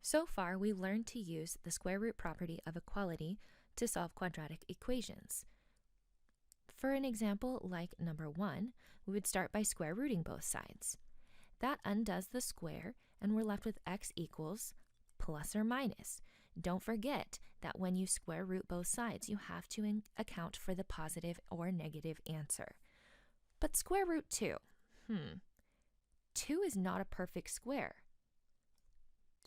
So far, we learned to use the square root property of equality to solve quadratic equations. For an example like number 1, we would start by square rooting both sides. That undoes the square, and we're left with x equals plus or minus. Don't forget that when you square root both sides, you have to account for the positive or negative answer. But square root 2, 2 is not a perfect square.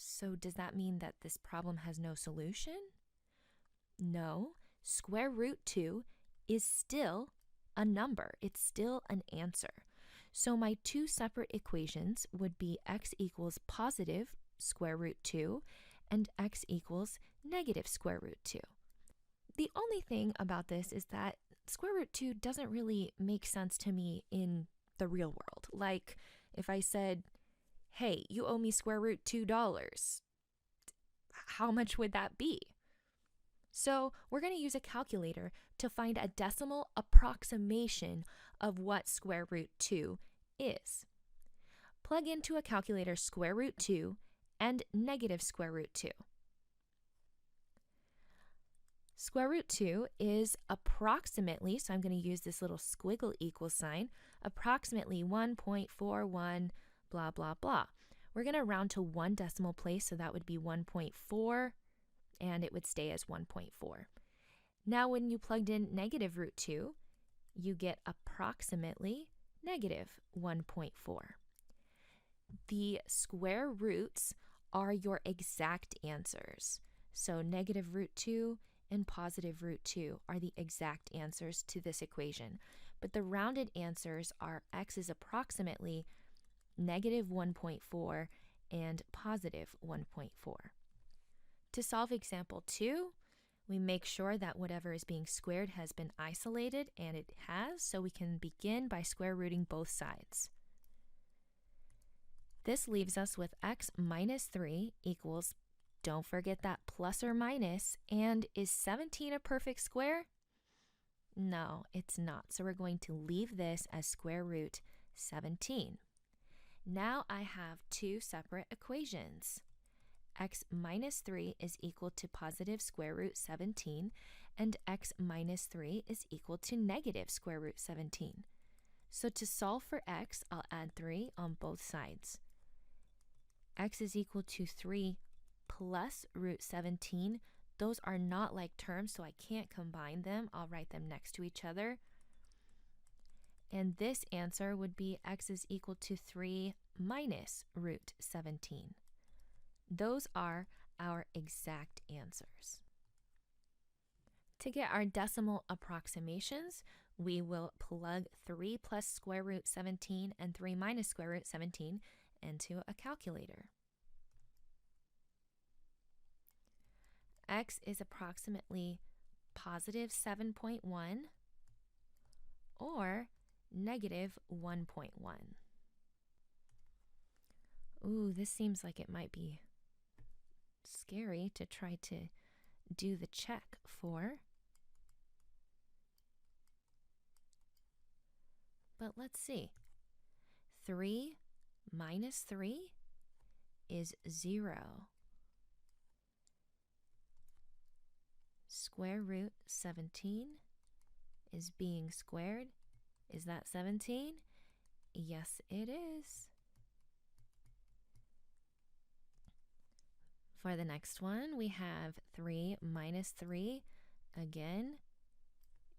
So does that mean that this problem has no solution? No, square root 2 is still a number. It's still an answer. So my two separate equations would be x equals positive square root 2 and x equals negative square root 2. The only thing about this is that square root 2 doesn't really make sense to me in the real world. Like if I said, hey, you owe me square root $2, how much would that be? So we're going to use a calculator to find a decimal approximation of what square root 2 is. Plug into a calculator square root 2 and negative square root 2. Square root 2 is approximately, so I'm going to use this little squiggle equal sign, approximately 1.41 blah, blah, blah. We're going to round to one decimal place, so that would be 1.4, and it would stay as 1.4. Now, when you plugged in negative root 2, you get approximately negative 1.4. The square roots are your exact answers. So negative root 2 and positive root 2 are the exact answers to this equation. But the rounded answers are x is approximately negative 1.4 and positive 1.4. To solve example 2, we make sure that whatever is being squared has been isolated, and it has, so we can begin by square rooting both sides. This leaves us with x minus 3 equals, don't forget that plus or minus, and is 17 a perfect square? No, it's not, so we're going to leave this as square root 17. Now I have two separate equations. X minus 3 is equal to positive square root 17, and x minus 3 is equal to negative square root 17. So to solve for x, I'll add 3 on both sides. X is equal to 3 plus root 17. Those are not like terms, so I can't combine them. I'll write them next to each other. And this answer would be x is equal to 3 minus root 17. Those are our exact answers. To get our decimal approximations, we will plug 3 plus square root 17 and 3 minus square root 17 into a calculator. X is approximately positive 7.1 or negative 1.1. Ooh, this seems like it might be scary to try to do the check for. But let's see. 3 minus 3 is 0. Square root 17 is being squared. Is that 17? Yes, it is. For the next one, we have 3 minus 3, again,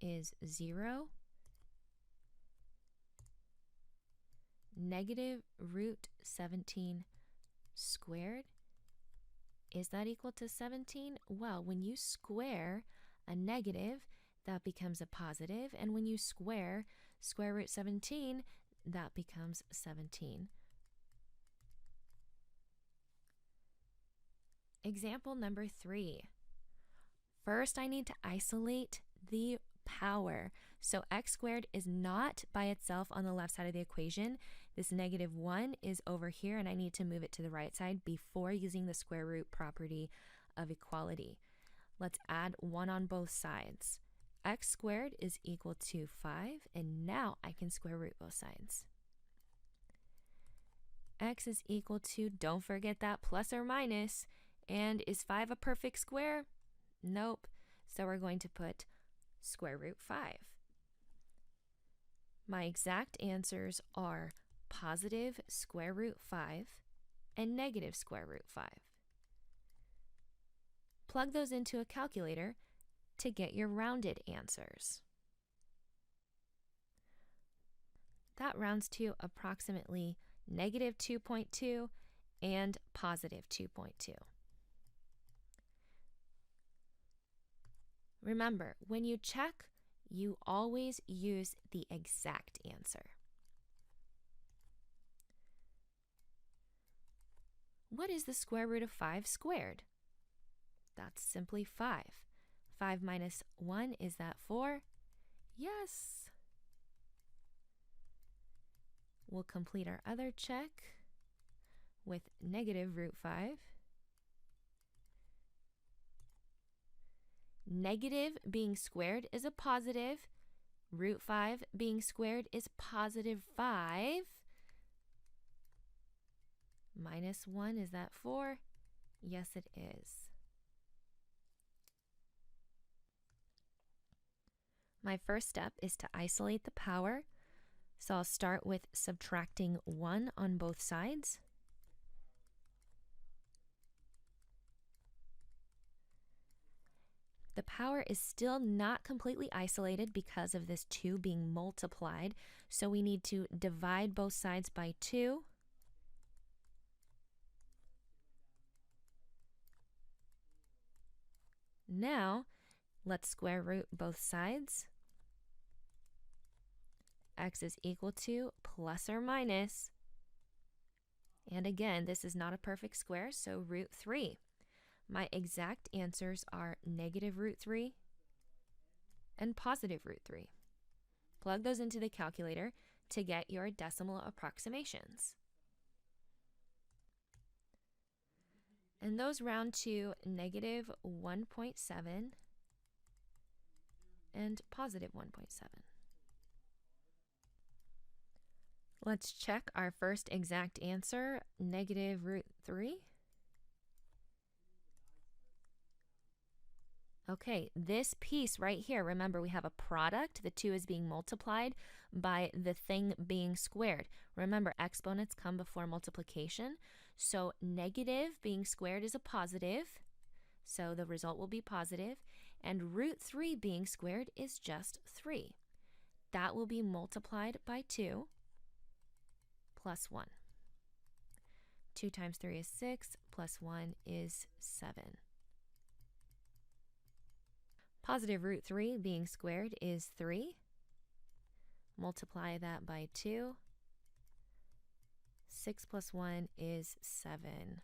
is 0. Negative root 17 squared, is that equal to 17? Well, when you square a negative, that becomes a positive, and when you square square root 17, that becomes 17. Example number 3. First, I need to isolate the power. So x squared is not by itself on the left side of the equation. This negative 1 is over here, and I need to move it to the right side before using the square root property of equality. Let's add 1 on both sides. X squared is equal to 5, and now I can square root both sides. X is equal to, don't forget that plus or minus, And is 5 a perfect square? Nope. So we're going to put square root 5. My exact answers are positive square root 5 and negative square root 5. Plug those into a calculator to get your rounded answers. That rounds to approximately negative 2.2 and positive 2.2. Remember, when you check, you always use the exact answer. What is the square root of 5 squared? That's simply 5. 5 minus 1, is that 4? Yes. We'll complete our other check with negative root 5. Negative being squared is a positive. Root 5 being squared is positive 5. Minus 1, is that 4? Yes, it is. My first step is to isolate the power. So I'll start with subtracting 1 on both sides. The power is still not completely isolated because of this 2 being multiplied. So we need to divide both sides by 2. Now, let's square root both sides. X is equal to plus or minus. And again, this is not a perfect square, so root 3. My exact answers are negative root 3 and positive root 3. Plug those into the calculator to get your decimal approximations. And those round to negative 1.7 and positive 1.7. Let's check our first exact answer, negative root 3. Okay, this piece right here, remember we have a product. The 2 is being multiplied by the thing being squared. Remember, exponents come before multiplication. So negative being squared is a positive. So the result will be positive. And root 3 being squared is just 3. That will be multiplied by 2 plus 1. 2 times 3 is 6, plus 1 is 7. Positive root 3 being squared is 3. Multiply that by 2. 6 plus 1 is 7.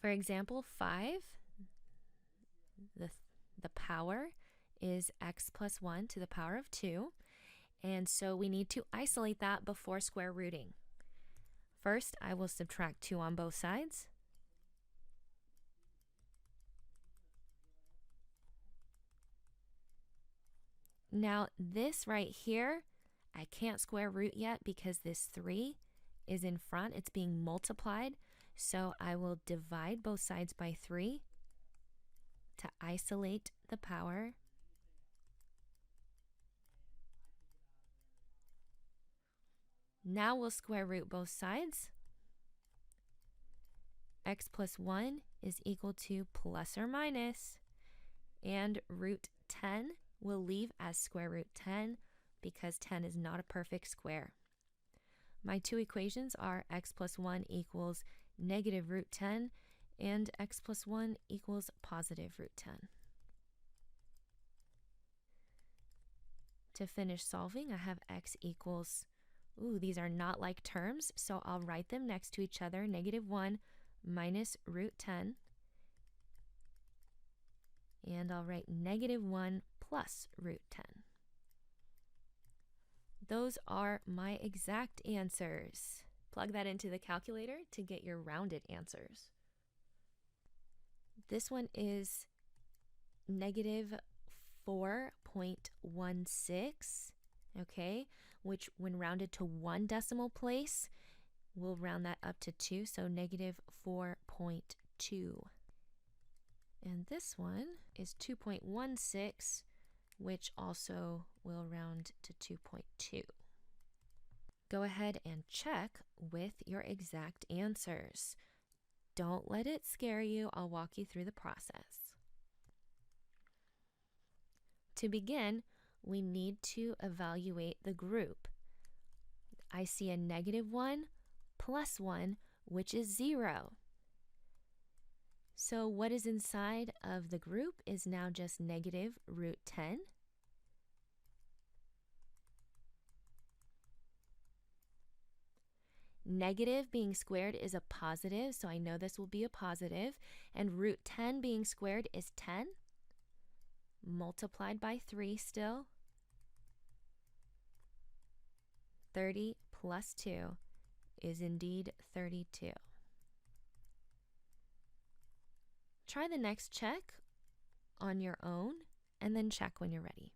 For example, 5, the power is x plus 1 to the power of 2. And so we need to isolate that before square rooting. First, I will subtract 2 on both sides. Now, this right here, I can't square root yet because this 3 is in front. It's being multiplied. So I will divide both sides by 3 to isolate the power. Now we'll square root both sides. X plus 1 is equal to plus or minus. And root 10 will leave as square root 10 because 10 is not a perfect square. My 2 equations are x plus 1 equals negative root 10 and x plus 1 equals positive root 10. To finish solving, I have x equals, these are not like terms, so I'll write them next to each other, negative 1 minus root 10. And I'll write negative 1 plus root 10. Those are my exact answers. Plug that into the calculator to get your rounded answers. This one is negative 4.16, okay, which when rounded to one decimal place, we'll round that up to 2, so negative 4.2. And this one is 2.16, which also will round to 2.2. Go ahead and check with your exact answers. Don't let it scare you. I'll walk you through the process. To begin, we need to evaluate the group. I see a -1 plus 1, which is 0. So what is inside of the group is now just negative root 10. Negative being squared is a positive, so I know this will be a positive. And root 10 being squared is 10, multiplied by 3 still. 30 plus 2 is indeed 32. Try the next check on your own, and then check when you're ready.